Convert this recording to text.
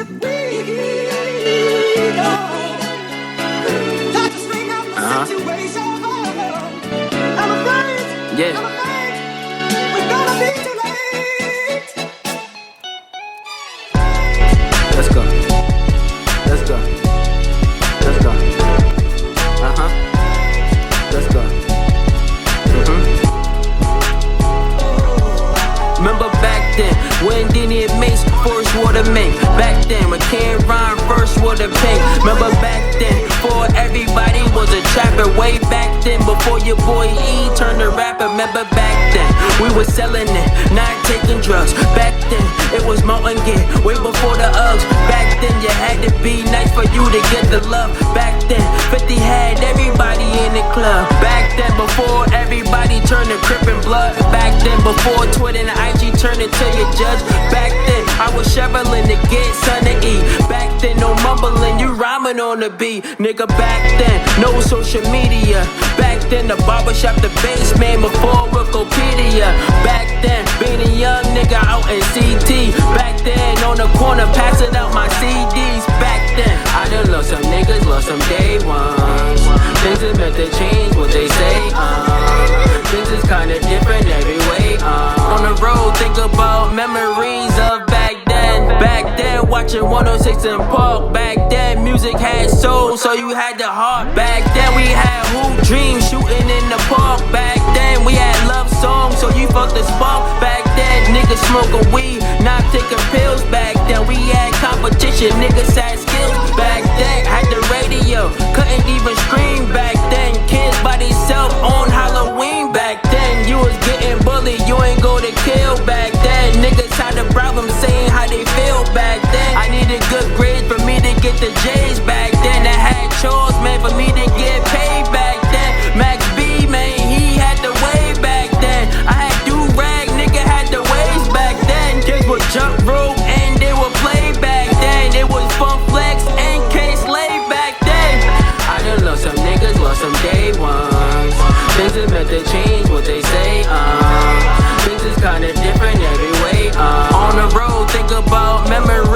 Yeah. Let's go. Let's go. Let's go. Let's go. Remember back then, when Denny and Mace first water make. Back then, when Ken Ryan first water paint. Remember back then, before everybody was a trapper. Way back then, before your boy E turned to rapper. Remember back then, we was selling it, not taking drugs. Back then, it was mountain gear, way before the Uggs. Back then, you had to be nice for you to get the love. Back then, 50 had everybody in the club. Back then, before everybody turned to Crip and Blood. Back then, before Twitter and IG turned into your judge. Back then, I was shoveling to get something to eat. Back then, no mumbling, you rhyming on the beat. Nigga, back then, no social media. Back then, the barbershop, the basement, before Wikipedia. Back then, being a young nigga out in CT. Back then, on the corner, passing out my CDs. Back then, I done lost some niggas, lost some day ones. Things is meant to change what they say, things is kinda different every way, On the road, think about memories of back then. Back then, watching 106 in Park. Back then, music had soul, so you had the heart. Back then, we had hoop dreams, shooting in the park. Back then, we had love songs, so you felt the spark. Back then, niggas smoking weed, not taking pills. Back then, we had competition, niggas had skills. Back then, had the radio, couldn't even scream. Back then, kids by themselves on Halloween. Back then, you was getting bullied, you ain't go to kill. Back then, niggas had a problem saying how they feel. Back then, I needed good grades for me to get the J's. Back then, I had chores, man, for me to get paid. Back then, Max B, man, he had the way. Back then, I had do-rag, nigga had the waves. Back then, kids would jump rope and they would play. Back then, it was fun flex and K-Slave. Back then, I done lost some niggas, lost some day ones. Things is meant to change what they say, things is kinda different every way, On the road, think about memories